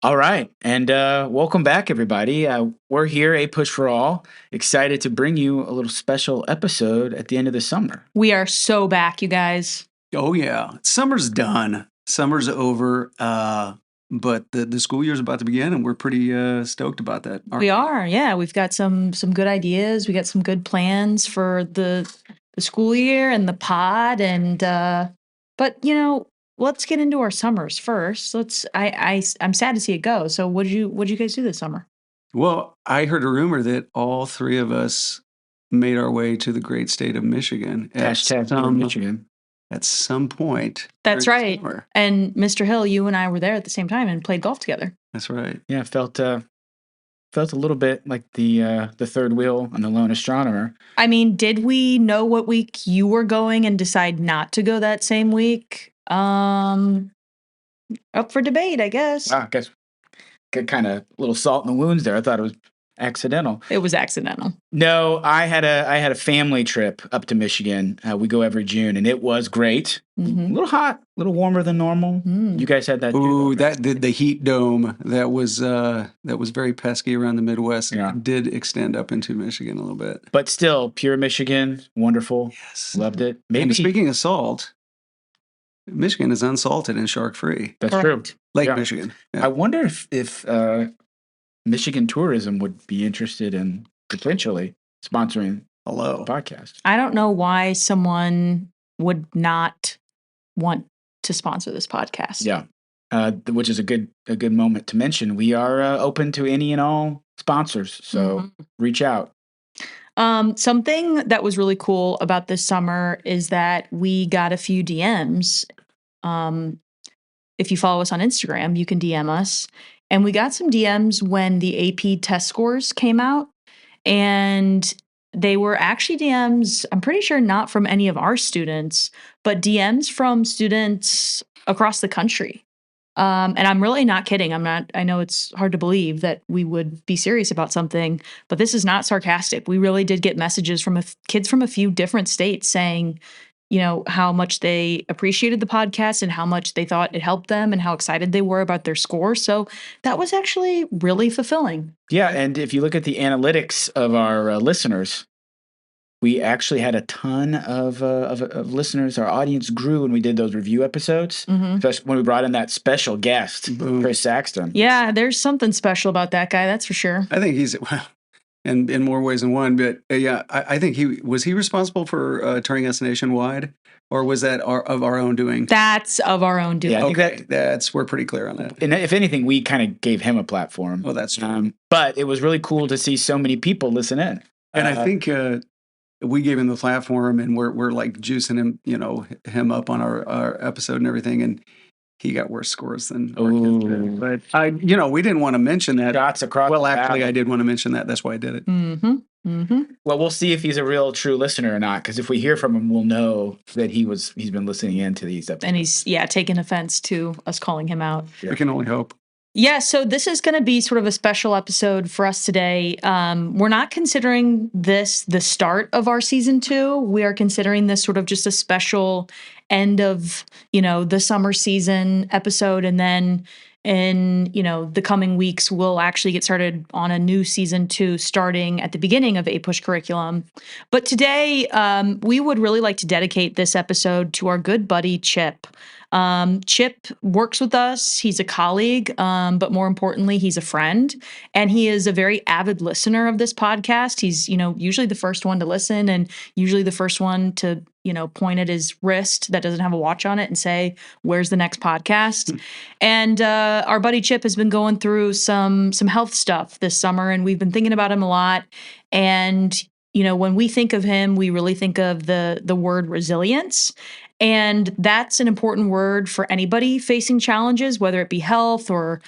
All right, and welcome back, everybody. We're here, APUSH for All, excited to bring you a little special episode at the end of the summer. We are so back, you guys. Oh yeah, summer's done. Summer's over, but the school year's about to begin, and we're pretty stoked about that. We are, yeah. We've got some good ideas. We got some good plans for the school year and the pod, and but let's get into our summers first. I'm sad to see it go. So what did you guys do this summer? Well, I heard a rumor that all three of us made our way to the great state of Michigan. Michigan. At some point. That's right. Summer. And Mr. Hill, you and I were there at the same time and played golf together. That's right. Yeah, felt a little bit like the third wheel on the Lone Astronomer. I mean, did we know what week you were going and decide not to go that same week? Up for debate, I guess. I guess kind of a little salt in the wounds there. I thought it was accidental. It was accidental. No, I had a family trip up to Michigan. We go every June, and it was great. Mm-hmm. A little hot, a little warmer than normal. You guys had that. Ooh, the heat dome that was very pesky around the Midwest. Yeah. Did extend up into Michigan a little bit, but still pure Michigan, wonderful. Yes, loved it. Maybe and speaking of salt, Michigan is unsalted and shark free. That's correct. True. Lake Michigan. Yeah. I wonder if Michigan tourism would be interested in potentially sponsoring a podcast. I don't know why someone would not want to sponsor this podcast. Yeah, which is a good moment to mention. We are open to any and all sponsors, so reach out. Something that was really cool about this summer is that we got a few DMs. If you follow us on Instagram, you can DM us. And we got some DMs when the AP test scores came out. And they were actually DMs, I'm pretty sure not from any of our students, but DMs from students across the country. And I'm really not kidding. I know it's hard to believe that we would be serious about something, but this is not sarcastic. We really did get messages from kids from a few different states saying, how much they appreciated the podcast and how much they thought it helped them and how excited they were about their score. So that was actually really fulfilling. Yeah. And if you look at the analytics of our listeners, we actually had a ton of listeners. Our audience grew when we did those review episodes, especially when we brought in that special guest, Chris Saxton. Yeah, there's something special about that guy, that's for sure. I think he's, and in more ways than one, but yeah, I think he was responsible for turning us nationwide, or was that of our own doing? That's of our own doing. Yeah, I think we're pretty clear on that. And if anything, we kind of gave him a platform. Oh, that's true. But it was really cool to see so many people listen in. And I think we gave him the platform, and we're like juicing him up on our episode and everything, and he got worse scores than our kids did. But we didn't want to mention that. Shots across. Well, actually, I did want to mention that. That's why I did it. Well, we'll see if he's a real true listener or not, because if we hear from him, we'll know that he's been listening in to these episodes. And he's taking offense to us calling him out. Yeah. We can only hope. Yeah, so this is going to be sort of a special episode for us today. We're not considering this the start of our season 2. We are considering this sort of just a special end of, the summer season episode. And then in, the coming weeks, we'll actually get started on a new season 2 starting at the beginning of APUSH curriculum. But today, we would really like to dedicate this episode to our good buddy, Chip. Chip works with us. He's a colleague, but more importantly, he's a friend, and he is a very avid listener of this podcast. He's, usually the first one to listen and usually the first one to, point at his wrist that doesn't have a watch on it and say, "Where's the next podcast?" And our buddy Chip has been going through some health stuff this summer, and we've been thinking about him a lot. And when we think of him, we really think of the word resilience. And that's an important word for anybody facing challenges, whether it be health or,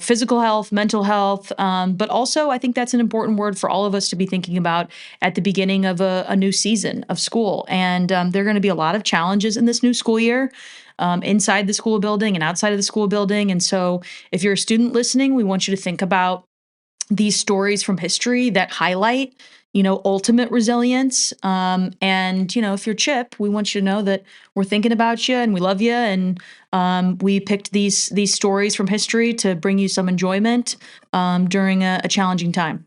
physical health, mental health. But also, I think that's an important word for all of us to be thinking about at the beginning of a new season of school. And there are going to be a lot of challenges in this new school year. Inside the school building and outside of the school building. And so if you're a student listening, we want you to think about these stories from history that highlight, ultimate resilience. And, if you're Chip, we want you to know that we're thinking about you and we love you. And we picked these stories from history to bring you some enjoyment during a challenging time.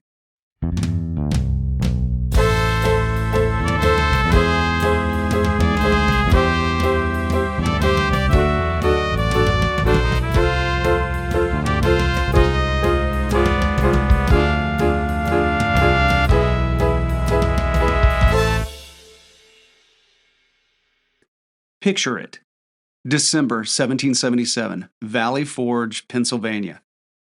Picture it. December 1777, Valley Forge, Pennsylvania.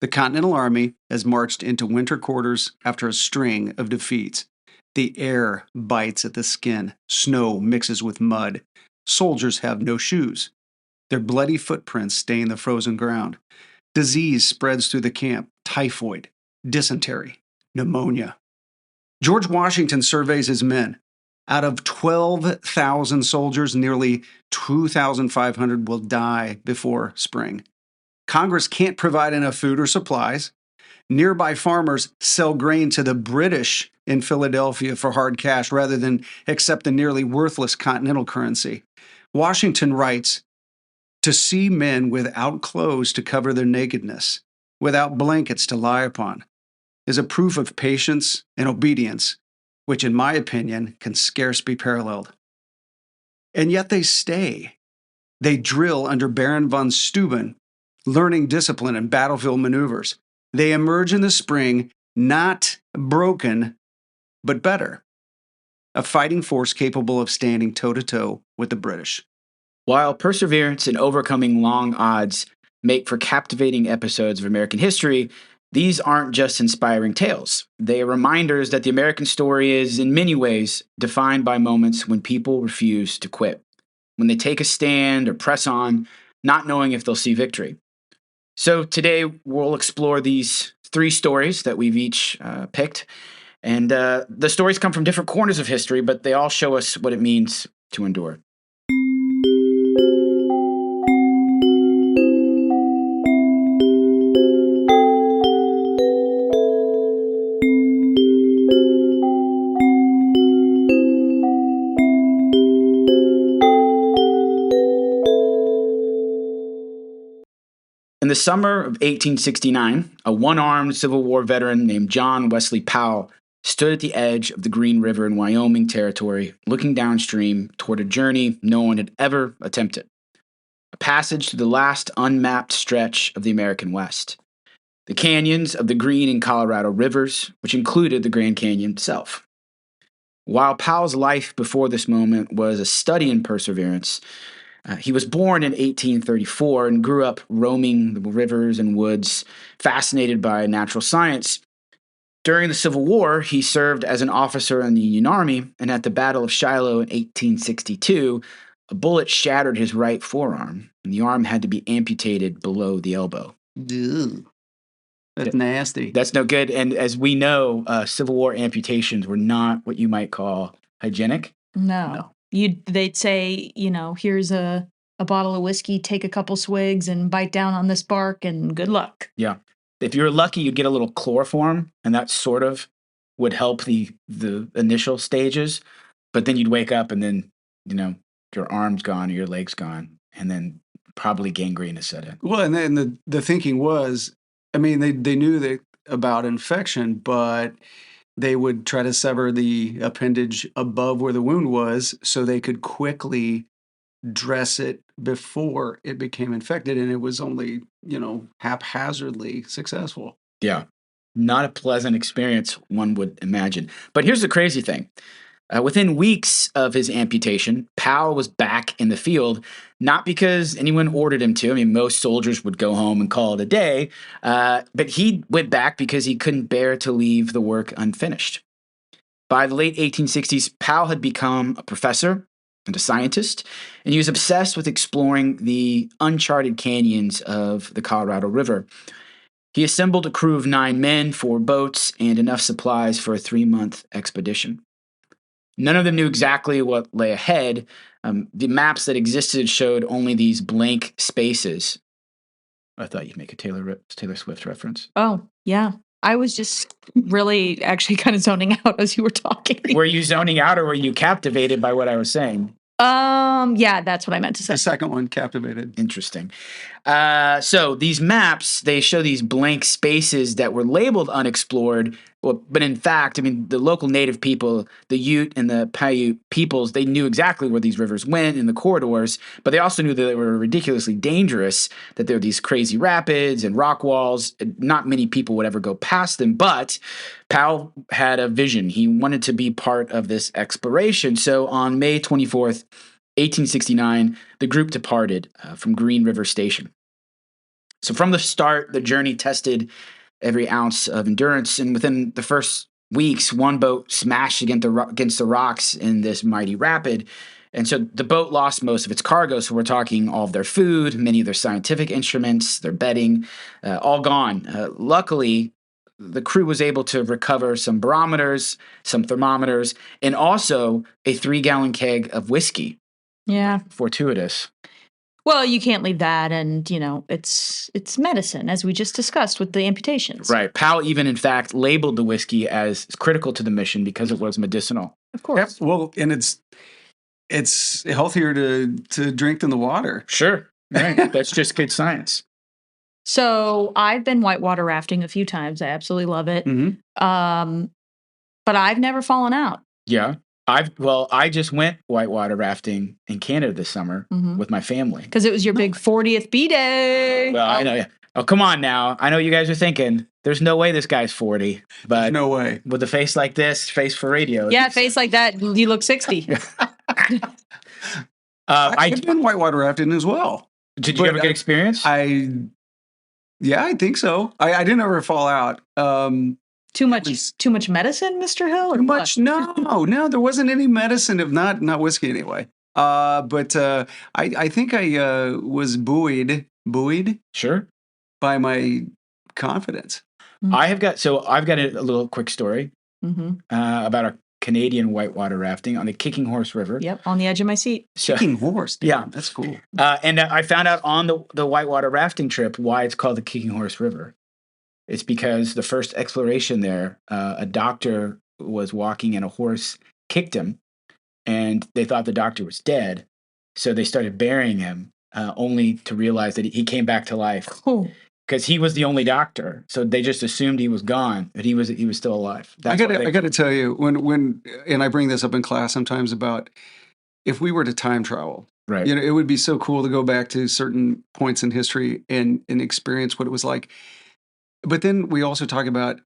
The Continental Army has marched into winter quarters after a string of defeats. The air bites at the skin. Snow mixes with mud. Soldiers have no shoes. Their bloody footprints stain the frozen ground. Disease spreads through the camp. Typhoid, dysentery, pneumonia. George Washington surveys his men. Out of 12,000 soldiers, nearly 2,500 will die before spring. Congress can't provide enough food or supplies. Nearby farmers sell grain to the British in Philadelphia for hard cash rather than accept the nearly worthless continental currency. Washington writes, "To see men without clothes to cover their nakedness, without blankets to lie upon, is a proof of patience and obedience, which in my opinion can scarce be paralleled." And yet they stay. They drill under Baron von Steuben, learning discipline and battlefield maneuvers. They emerge in the spring, not broken, but better. A fighting force capable of standing toe-to-toe with the British. While perseverance and overcoming long odds make for captivating episodes of American history, these aren't just inspiring tales. They are reminders that the American story is, in many ways, defined by moments when people refuse to quit, when they take a stand or press on, not knowing if they'll see victory. So today, we'll explore these 3 stories that we've each picked. And the stories come from different corners of history, but they all show us what it means to endure. In the summer of 1869, a one-armed Civil War veteran named John Wesley Powell stood at the edge of the Green River in Wyoming Territory, looking downstream toward a journey no one had ever attempted. A passage through the last unmapped stretch of the American West. The canyons of the Green and Colorado rivers, which included the Grand Canyon itself. While Powell's life before this moment was a study in perseverance, he was born in 1834 and grew up roaming the rivers and woods, fascinated by natural science. During the Civil War, he served as an officer in the Union Army, and at the Battle of Shiloh in 1862, a bullet shattered his right forearm, and the arm had to be amputated below the elbow. Ew. That's nasty. That's no good. And as we know, Civil War amputations were not what you might call hygienic. No. They'd say, here's a bottle of whiskey, take a couple swigs and bite down on this bark and good luck. Yeah. If you were lucky, you'd get a little chloroform, and that sort of would help the initial stages. But then you'd wake up and then, your arm's gone or your leg's gone, and then probably gangrene is set in. Well, and then the thinking was, they knew about infection, but they would try to sever the appendage above where the wound was so they could quickly dress it before it became infected. And it was only, haphazardly successful. Yeah. Not a pleasant experience, one would imagine. But here's the crazy thing. Within weeks of his amputation, Powell was back in the field, not because anyone ordered him to. Most soldiers would go home and call it a day, but he went back because he couldn't bear to leave the work unfinished. By the late 1860s, Powell had become a professor and a scientist, and he was obsessed with exploring the uncharted canyons of the Colorado River. He assembled a crew of 9 men, 4 boats, and enough supplies for a 3-month expedition. None of them knew exactly what lay ahead. The maps that existed showed only these blank spaces. I thought you'd make a Taylor Swift reference. Oh, yeah. I was just really actually kind of zoning out as you were talking. Were you zoning out or were you captivated by what I was saying? Yeah, that's what I meant to say. The second one, captivated. Interesting. So these maps, they show these blank spaces that were labeled unexplored. Well, but in fact, I mean, the local native people, the Ute and the Paiute peoples, they knew exactly where these rivers went in the corridors, but they also knew that they were ridiculously dangerous, that there were these crazy rapids and rock walls. Not many people would ever go past them, but Powell had a vision. He wanted to be part of this exploration. So on May 24th, 1869, the group departed from Green River Station. So from the start, the journey tested every ounce of endurance, and within the first weeks, one boat smashed against the rocks in this mighty rapid, and so the boat lost most of its cargo. So we're talking all of their food, many of their scientific instruments, their bedding, all gone. Luckily, the crew was able to recover some barometers, some thermometers, and also a 3-gallon keg of whiskey. Yeah. Fortuitous. Well, you can't leave that, and it's medicine, as we just discussed with the amputations. Right. Powell even, in fact, labeled the whiskey as critical to the mission because it was medicinal. Of course. Yep. Well, and it's healthier to drink than the water. Sure. Right. That's just good science. So I've been whitewater rafting a few times. I absolutely love it. Mm-hmm. But I've never fallen out. Yeah. I just went whitewater rafting in Canada this summer with my family. Because it was your big 40th B-Day. Well, I know. Yeah. Oh, come on now. I know you guys are thinking, there's no way this guy's 40. But no way. With a face like this, face for radio. Yeah, face like that, you look 60. I've been whitewater rafting as well. Did you ever get experience? Yeah, I think so. I didn't ever fall out. Too much medicine, Mr. Hill? Too much? No, there wasn't any medicine, if not whiskey anyway. But I think I was buoyed. Sure. By my confidence. I've got a little quick story about our Canadian whitewater rafting on the Kicking Horse River. Yep, on the edge of my seat. Kicking Horse. Yeah. That's cool. And I found out on the whitewater rafting trip why it's called the Kicking Horse River. It's because the first exploration there, a doctor was walking and a horse kicked him, and they thought the doctor was dead. So they started burying him, only to realize that he came back to life. Because he was the only doctor, so they just assumed he was gone, but he was still alive. I got to tell you, when and I bring this up in class sometimes about if we were to time travel, right? It would be so cool to go back to certain points in history and experience what it was like. But then we also talk about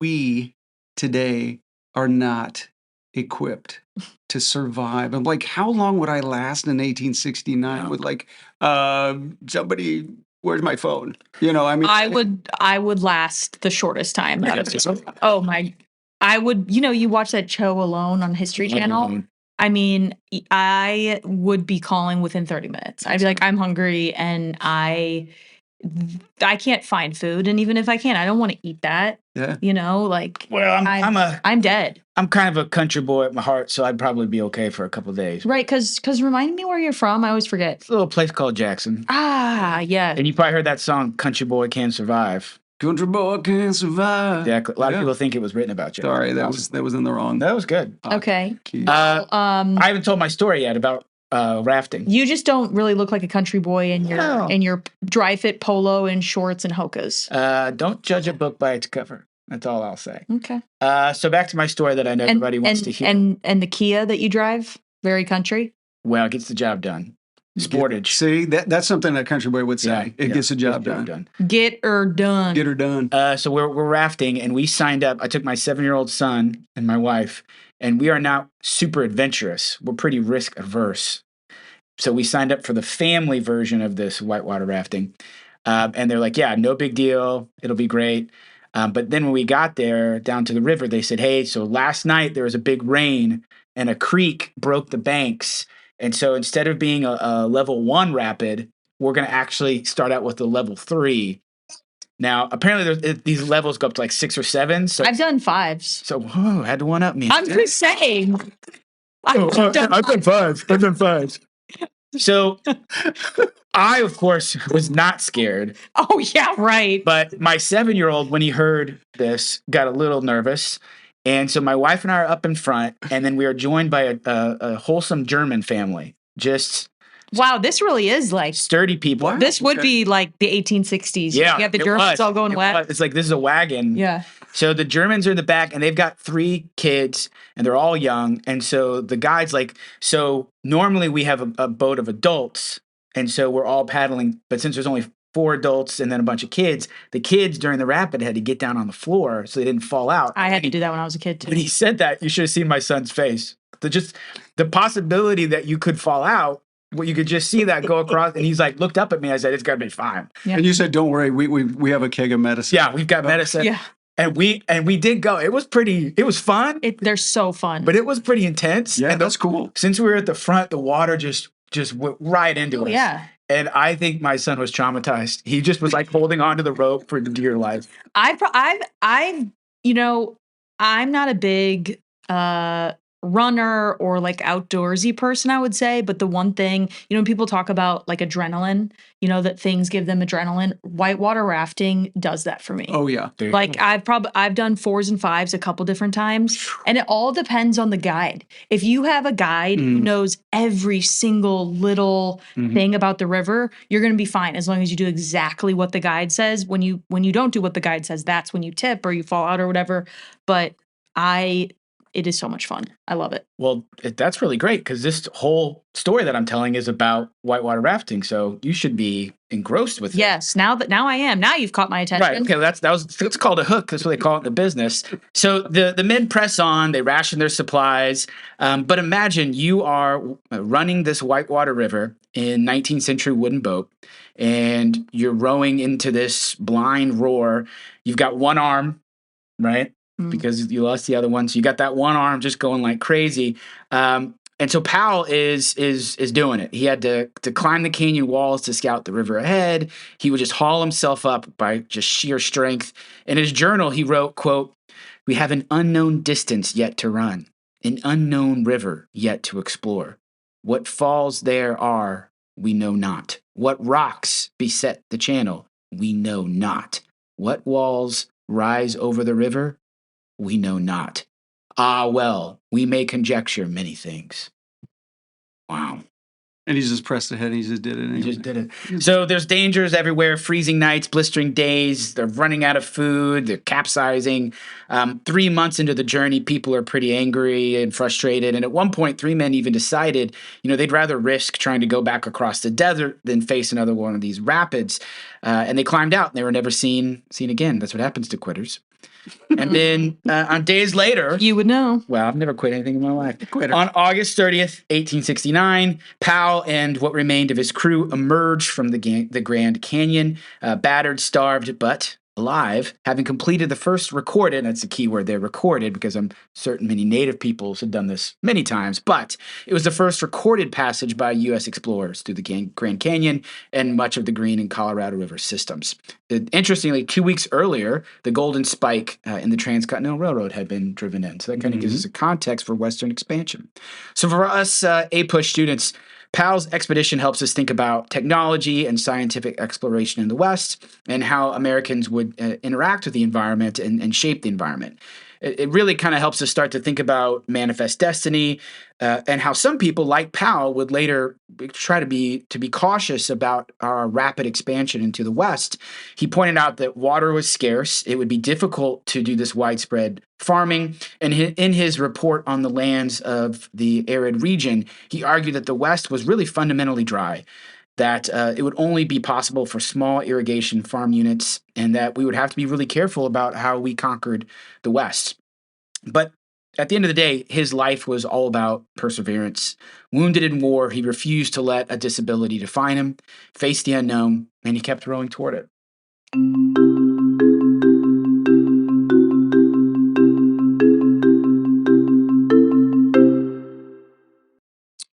we today are not equipped to survive. I'm like, how long would I last in 1869 with like somebody? Where's my phone? I mean, I would last the shortest time out of this. Oh my! I would. You watch that show Alone on History Channel. I mean, I would be calling within 30 minutes. I'd be like, I'm hungry, and I can't find food, and even if I can, I don't want to eat that. Yeah. Well, I'm dead. I'm kind of a country boy at my heart, so I'd probably be okay for a couple of days. Right, because remind me where you're from. I always forget. It's a little place called Jackson. Ah, yeah. And you probably heard that song, "Country Boy Can't Survive." Country boy can't survive. Yeah, a lot of people think it was written about you. Sorry, that was in the wrong. That was good. Okay. I haven't told my story yet about rafting. You just don't really look like a country boy in your dry fit polo and shorts and hokas. Don't judge a book by its cover. That's all I'll say. Okay. So back to my story that I know everybody wants to hear. And the Kia that you drive, very country. Well, it gets the job done. Sportage. See, that's something a country boy would say. It gets the job done. Get her done. Get her done. So we're rafting, and we signed up. I took my 7-year-old son and my wife, and we are now super adventurous. We're pretty risk averse. So we signed up for the family version of this whitewater rafting. And they're like, yeah, no big deal. It'll be great. But then when we got there down to the river, they said, hey, so last night there was a big rain and a creek broke the banks. And so instead of being a level 1 rapid, we're going to actually start out with the level 3. Now, apparently these levels go up to like 6 or 7. So I've done 5s. So had to one up me. I'm just saying. I've done 5s. I've done 5s. So I, of course, was not scared. Oh, yeah, right. But my 7-year-old, when he heard this, got a little nervous. And so my wife and I are up in front, and then we are joined by a wholesome German family. Just wow, this really is like sturdy people. Wow. this would be like the 1860s. Yeah, you have the it Germans was. all going wet. It's like this is a wagon. Yeah. So the Germans are in the back, and they've got 3 kids, and they're all young. And so the guide's like, so normally we have a boat of adults, and so we're all paddling. But since there's only 4 adults and then a bunch of kids, the kids during the rapid had to get down on the floor so they didn't fall out. I had to do that when I was a kid too. When he said that, you should have seen my son's face. The possibility that you could fall out. Well, you could just see that go across, and he's like, looked up at me. I said, "It's got to be fine." Yeah. And you said, "Don't worry, we have a keg of medicine." Yeah, we've got medicine. Yeah. And we did go. It was fun. They're so fun. But it was pretty intense. Yeah, and that's cool. Since we were at the front, the water just went right into us. Yeah. And I think my son was traumatized. He just was like holding on to the rope for dear life. I've I'm not a big runner or like outdoorsy person, I would say. But the one thing, when people talk about like adrenaline, that things give them adrenaline, whitewater rafting does that for me. Oh yeah. Like I've done 4s and 5s a couple different times, and it all depends on the guide. If you have a guide who knows every single little thing about the river, you're going to be fine as long as you do exactly what the guide says. When you don't do what the guide says, that's when you tip or you fall out or whatever. But it is so much fun. I love it. Well, that's really great because this whole story that I'm telling is about whitewater rafting. So you should be engrossed with it. Yes. Now I am. Now you've caught my attention. Right. Okay. That's called a hook. That's what they call it in the business. So the men press on. They ration their supplies. But imagine you are running this whitewater river in 19th century wooden boat, and you're rowing into this blind roar. You've got one arm, right? Because you lost the other one. So you got that one arm just going like crazy. And so Powell is doing it. He had to climb the canyon walls to scout the river ahead. He would just haul himself up by just sheer strength. In his journal, he wrote, quote, "We have an unknown distance yet to run, an unknown river yet to explore. What falls there are, we know not. What rocks beset the channel, we know not. What walls rise over the river, we know not. Ah, well, we may conjecture many things." Wow. And he's just pressed ahead and he just did it anyway. He just did it. So there's dangers everywhere, freezing nights, blistering days. They're running out of food. They're capsizing. 3 months into the journey, people are pretty angry and frustrated. And at one point, 3 men even decided, they'd rather risk trying to go back across the desert than face another one of these rapids. And they climbed out and they were never seen again. That's what happens to quitters. And then on days later, you would know. Well, I've never quit anything in my life. Quitter. On August 30th, 1869, Powell and what remained of his crew emerged from the Grand Canyon, battered, starved, but alive, having completed the first recorded, that's the key word there, recorded, because I'm certain many native peoples had done this many times, but it was the first recorded passage by U.S. explorers through the Grand Canyon and much of the Green and Colorado River systems. Interestingly, 2 weeks earlier, the Golden Spike in the Transcontinental Railroad had been driven in, so that kind of gives us a context for Western expansion. So for us APUSH students, Powell's expedition helps us think about technology and scientific exploration in the West and how Americans would interact with the environment and shape the environment. It really kind of helps us start to think about manifest destiny and how some people like Powell would later try to be cautious about our rapid expansion into the West. He pointed out that water was scarce. It would be difficult to do this widespread farming. And in his report on the lands of the arid region, he argued that the West was really fundamentally dry, that it would only be possible for small irrigation farm units, and that we would have to be really careful about how we conquered the West. But at the end of the day, his life was all about perseverance. Wounded in war, he refused to let a disability define him, faced the unknown, and he kept rowing toward it.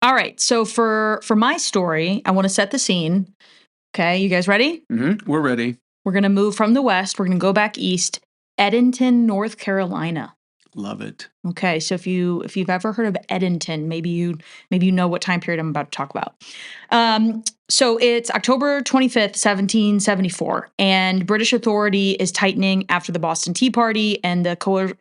All right. So for my story, I want to set the scene. Okay. You guys ready? Mm-hmm. We're ready. We're going to move from the West. We're going to go back east. Edenton, North Carolina. Love it. Okay, so if you've ever heard of Edenton, maybe you know what time period I'm about to talk about. So it's October 25th, 1774, and British authority is tightening after the Boston Tea Party and the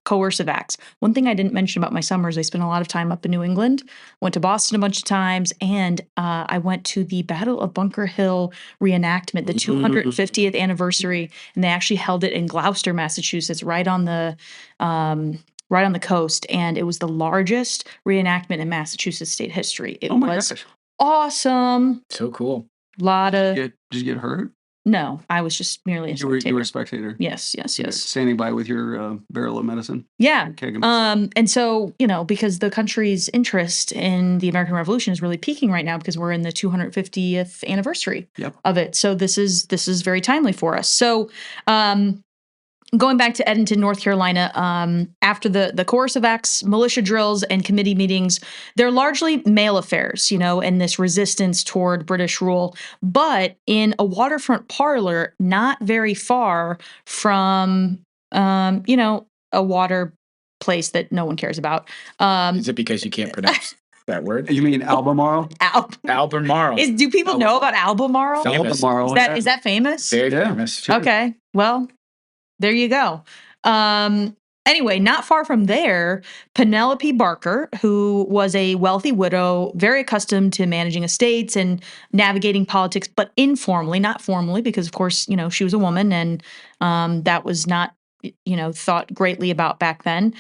coercive acts. One thing I didn't mention about my summers, I spent a lot of time up in New England, went to Boston a bunch of times, and I went to the Battle of Bunker Hill reenactment, the 250th anniversary, and they actually held it in Gloucester, Massachusetts, right on the coast, and it was the largest reenactment in Massachusetts state history. It was awesome. So cool. Did you get hurt? No, I was just merely a spectator. You were a spectator. Yes. Standing by with your barrel of medicine. Yeah. And so, because the country's interest in the American Revolution is really peaking right now because we're in the 250th anniversary of it. So this is very timely for us. So, going back to Edenton, North Carolina, after the coercive acts, militia drills, and committee meetings, they're largely male affairs, and this resistance toward British rule. But in a waterfront parlor, not very far from, a water place that no one cares about. Is it because you can't pronounce that word? You mean Albemarle? Albemarle. Do people know about Albemarle? Albemarle. Is that famous? Very famous. Sure. Okay. Well, there you go. Anyway, not far from there, Penelope Barker, who was a wealthy widow, very accustomed to managing estates and navigating politics, but informally, not formally, because of course, she was a woman and that was not, thought greatly about back then.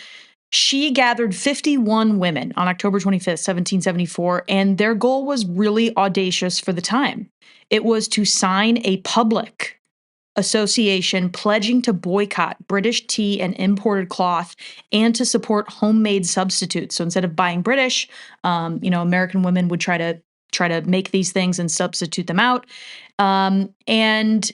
She gathered 51 women on October 25th, 1774, and their goal was really audacious for the time. It was to sign a public association pledging to boycott British tea and imported cloth and to support homemade substitutes. So instead of buying British, American women would try to make these things and substitute them out. And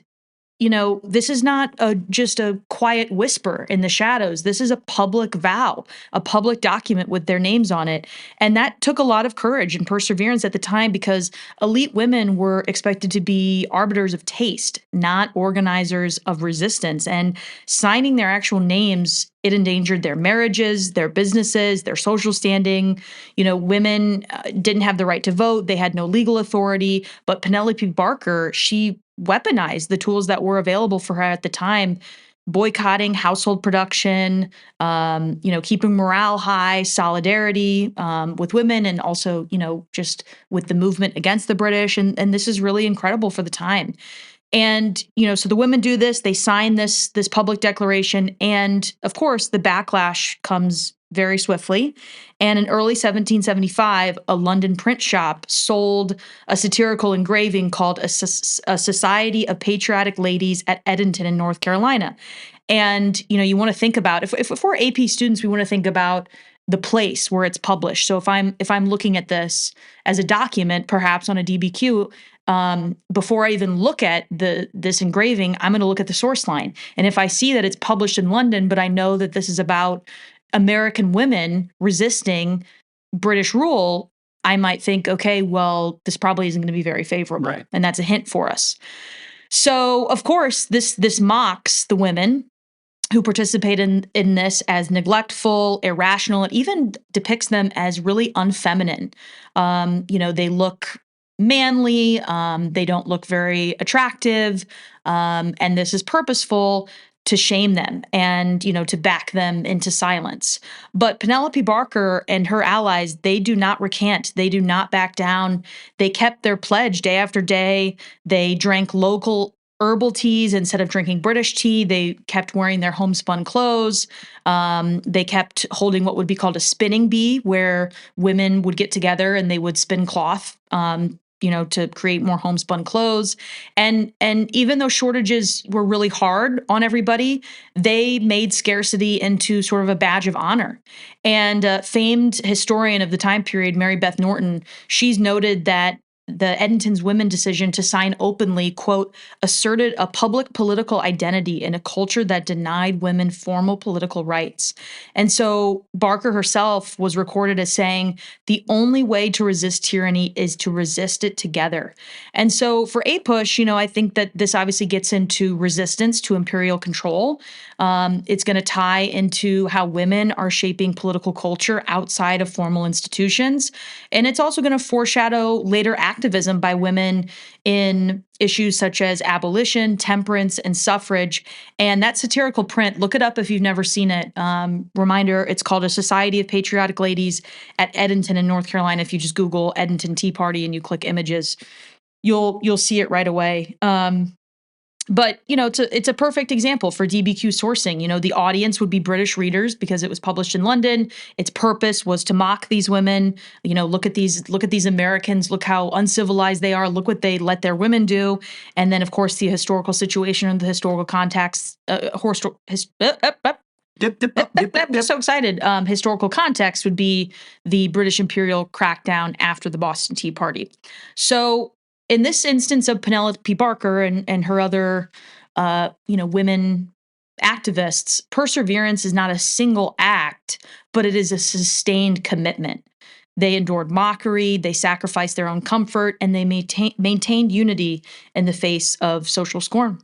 this is not just a quiet whisper in the shadows. This is a public vow, a public document with their names on it. And that took a lot of courage and perseverance at the time because elite women were expected to be arbiters of taste, not organizers of resistance. And signing their actual names, it endangered their marriages, their businesses, their social standing. Women didn't have the right to vote. They had no legal authority. But Penelope Barker, she weaponized the tools that were available for her at the time, boycotting household production, keeping morale high, solidarity with women, and also, just with the movement against the British. And this is really incredible for the time. And, so the women do this, they sign this public declaration. And of course, the backlash comes very swiftly. And in early 1775, a London print shop sold a satirical engraving called a Society of Patriotic Ladies at Edenton in North Carolina. And, you want to think about, if we're AP students, we want to think about the place where it's published. So if I'm looking at this as a document, perhaps on a DBQ, before I even look at this engraving, I'm going to look at the source line. And if I see that it's published in London, but I know that this is about American women resisting British rule, I might think, okay, well, this probably isn't going to be very favorable. Right. And that's a hint for us. So, of course, this mocks the women who participate in this as neglectful, irrational, and even depicts them as really unfeminine. They look manly, they don't look very attractive, and this is purposeful to shame them and, to back them into silence. But Penelope Barker and her allies, they do not recant. They do not back down. They kept their pledge day after day. They drank local herbal teas instead of drinking British tea. They kept wearing their homespun clothes. They kept holding what would be called a spinning bee, where women would get together and they would spin cloth, to create more homespun clothes. And even though shortages were really hard on everybody, they made scarcity into sort of a badge of honor. And famed historian of the time period, Mary Beth Norton, she's noted that the Edenton's women decision to sign openly, quote, asserted a public political identity in a culture that denied women formal political rights. And so Barker herself was recorded as saying, the only way to resist tyranny is to resist it together. And so for APUSH, I think that this obviously gets into resistance to imperial control. It's going to tie into how women are shaping political culture outside of formal institutions. And it's also going to foreshadow later activism by women in issues such as abolition, temperance, and suffrage. And that satirical print, look it up if you've never seen it. Reminder, it's called A Society of Patriotic Ladies at Edenton in North Carolina. If you just Google Edenton Tea Party and you click images, you'll see it right away. But, it's a perfect example for DBQ sourcing. The audience would be British readers because it was published in London. Its purpose was to mock these women. Look at these Americans. Look how uncivilized they are. Look what they let their women do. And then, of course, the historical situation and the historical context. So excited. Historical context would be the British imperial crackdown after the Boston Tea Party. So in this instance of Penelope Barker and her other, women activists, perseverance is not a single act, but it is a sustained commitment. They endured mockery, they sacrificed their own comfort, and they maintained unity in the face of social scorn.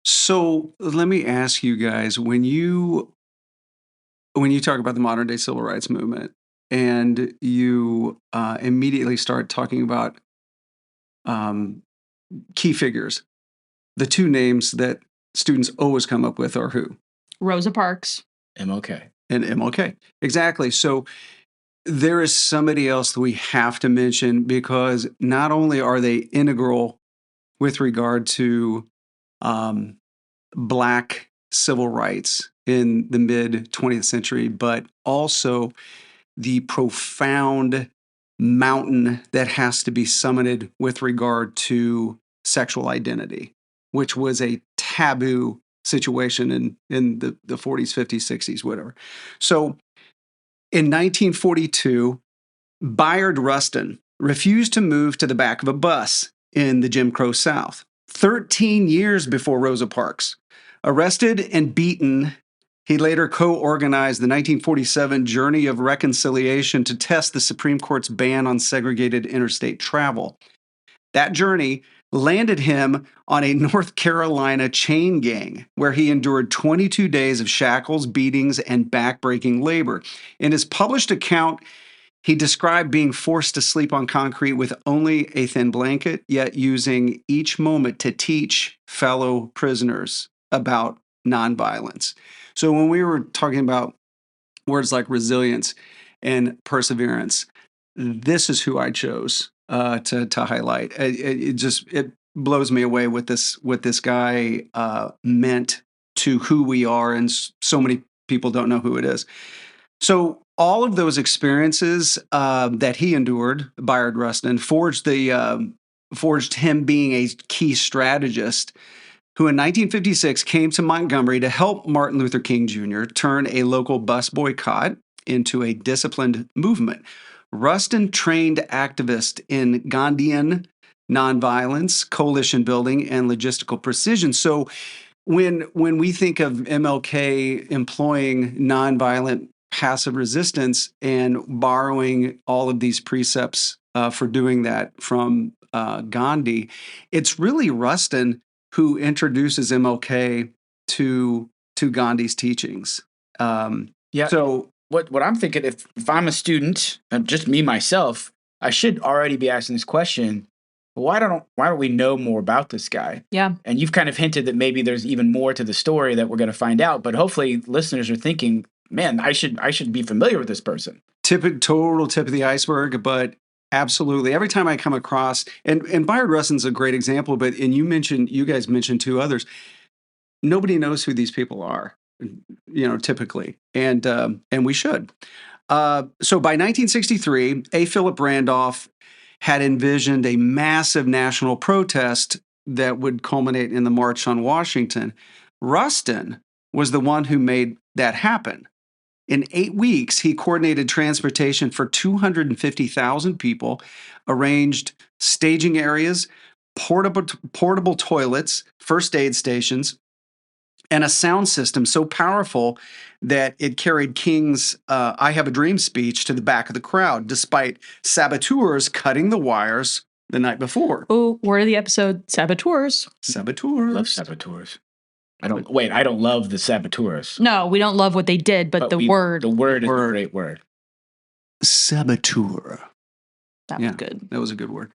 So let me ask you guys, when you talk about the modern day civil rights movement and you immediately start talking about key figures, the two names that students always come up with are who? Rosa Parks. MLK. And MLK. Exactly. So there is somebody else that we have to mention because not only are they integral with regard to Black civil rights in the mid 20th century, but also the profound mountain that has to be summited with regard to sexual identity, which was a taboo situation in the 40s, 50s, 60s, whatever. So in 1942, Bayard Rustin refused to move to the back of a bus in the Jim Crow South. 13 years before Rosa Parks. Arrested and beaten, he later co-organized the 1947 Journey of Reconciliation to test the Supreme Court's ban on segregated interstate travel. That journey landed him on a North Carolina chain gang, where he endured 22 days of shackles, beatings, and backbreaking labor. In his published account, he described being forced to sleep on concrete with only a thin blanket, yet using each moment to teach fellow prisoners about nonviolence. So when we were talking about words like resilience and perseverance, this is who I chose to highlight. It blows me away what this guy meant to who we are, and so many people don't know who it is. So all of those experiences that he endured, Bayard Rustin, forged him being a key strategist who in 1956 came to Montgomery to help Martin Luther King Jr. turn a local bus boycott into a disciplined movement. Rustin trained activists in Gandhian nonviolence, coalition building, and logistical precision. So when we think of MLK employing nonviolent passive resistance and borrowing all of these precepts for doing that from Gandhi, it's really Rustin who introduces MLK to Gandhi's teachings. So what I'm thinking, if I'm a student, just me myself, I should already be asking this question: why don't we know more about this guy? Yeah. And you've kind of hinted that maybe there's even more to the story that we're going to find out. But hopefully, listeners are thinking, man, I should be familiar with this person. Total tip of the iceberg, but absolutely. Every time I come across, and Bayard Rustin's a great example, but you guys mentioned two others. Nobody knows who these people are, typically, and we should. So by 1963, A. Philip Randolph had envisioned a massive national protest that would culminate in the March on Washington. Rustin was the one who made that happen. In 8 weeks, he coordinated transportation for 250,000 people, arranged staging areas, portable toilets, first aid stations, and a sound system so powerful that it carried King's I Have a Dream speech to the back of the crowd, despite saboteurs cutting the wires the night before. Oh, word of the episode, saboteurs. Saboteurs. Love saboteurs. I don't love the saboteurs. No, we don't love what they did, but the word. The word is a great word. Saboteur. That was good. That was a good word.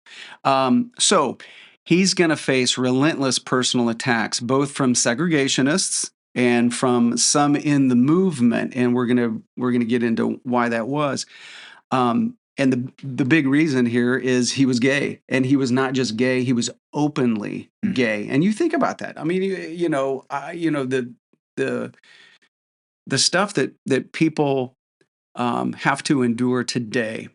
So he's going to face relentless personal attacks, both from segregationists and from some in the movement, and we're gonna get into why that was. And the big reason here is he was gay, and he was not just gay; he was openly gay. And you think about that. I mean, the stuff that people have to endure today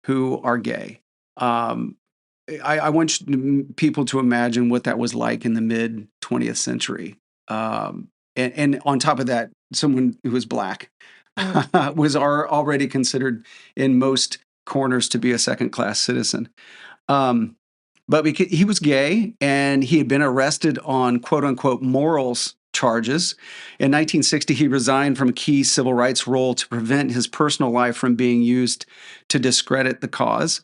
who are gay. I want people to imagine what that was like in the mid 20th century. And on top of that, someone who was black was already considered in most corners to be a second-class citizen. But because he was gay and he had been arrested on quote-unquote morals charges. In 1960, he resigned from a key civil rights role to prevent his personal life from being used to discredit the cause.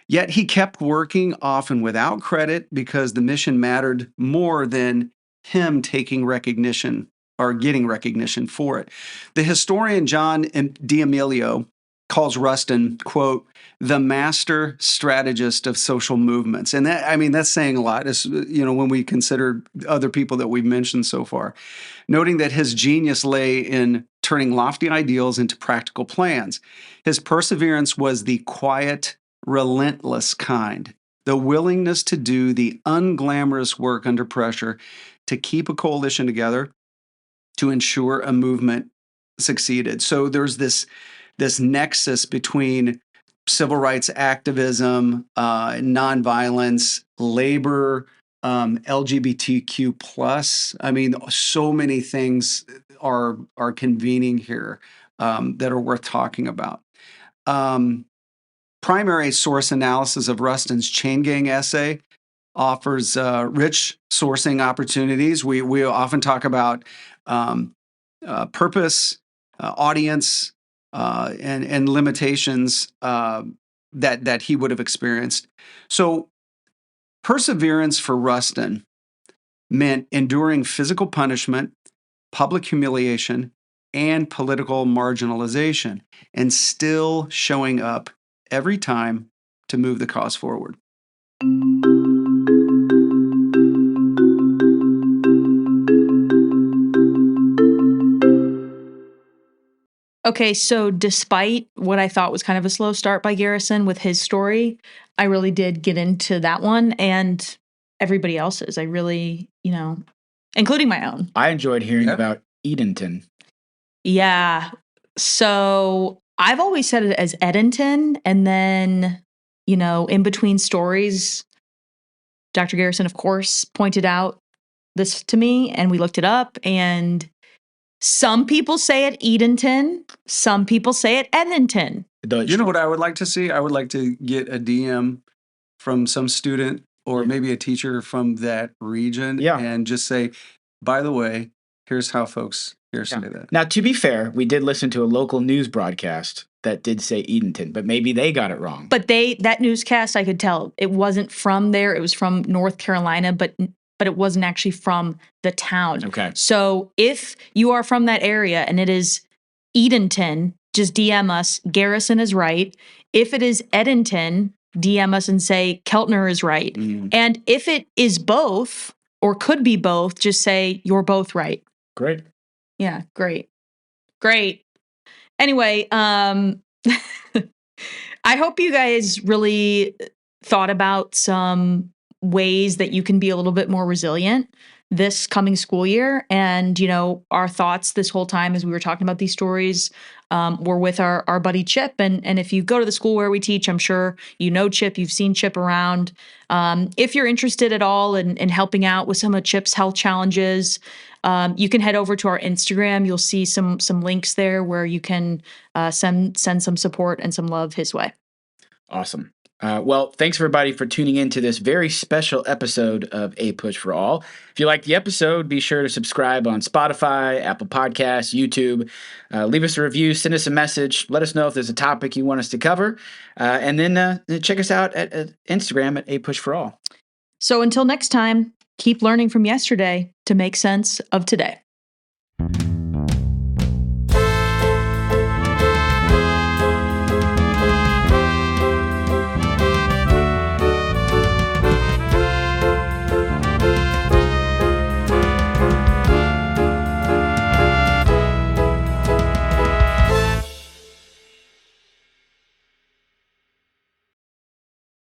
Yet he kept working, often without credit, because the mission mattered more than him taking recognition or getting recognition for it. The historian John D'Amelio calls Rustin, quote, the master strategist of social movements. And that's saying a lot, when we consider other people that we've mentioned so far, noting that his genius lay in turning lofty ideals into practical plans. His perseverance was the quiet, relentless kind, the willingness to do the unglamorous work under pressure to keep a coalition together to ensure a movement succeeded. So there's this nexus between civil rights activism, nonviolence, labor, LGBTQ plus. I mean, so many things are convening here that are worth talking about. Primary source analysis of Rustin's chain gang essay offers rich sourcing opportunities. We often talk about purpose, audience, and limitations that he would have experienced. So perseverance for Rustin meant enduring physical punishment, public humiliation, and political marginalization, and still showing up every time to move the cause forward. Okay, so despite what I thought was kind of a slow start by Garrison with his story, I really did get into that one and everybody else's. I really, including my own. I enjoyed hearing about Edenton. Yeah. So I've always said it as Edenton, and then, in between stories, Dr. Garrison, of course, pointed out this to me, and we looked it up, and some people say it Edenton. Some people say it Edenton. You know what I would like to see? I would like to get a DM from some student or maybe a teacher from that region and just say, by the way, here's how folks here say that. Now, to be fair, we did listen to a local news broadcast that did say Edenton, but maybe they got it wrong. But that newscast, I could tell it wasn't from there. It was from North Carolina, but it wasn't actually from the town. Okay. So if you are from that area and it is Edenton, just DM us, Garrison is right. If it is Edenton, DM us and say Keltner is right. Mm. And if it is both or could be both, just say you're both right. Great. Yeah, great. Anyway, I hope you guys really thought about some ways that you can be a little bit more resilient this coming school year. And, our thoughts this whole time as we were talking about these stories were with our buddy Chip. And if you go to the school where we teach, I'm sure you know Chip, you've seen Chip around. If you're interested at all in helping out with some of Chip's health challenges, you can head over to our Instagram. You'll see some links there where you can send some support and some love his way. Awesome. Well, thanks everybody for tuning in to this very special episode of APUSH for All. If you liked the episode, be sure to subscribe on Spotify, Apple Podcasts, YouTube. Leave us a review, send us a message. Let us know if there's a topic you want us to cover. And then check us out at Instagram at APUSH for All. So until next time, keep learning from yesterday to make sense of today.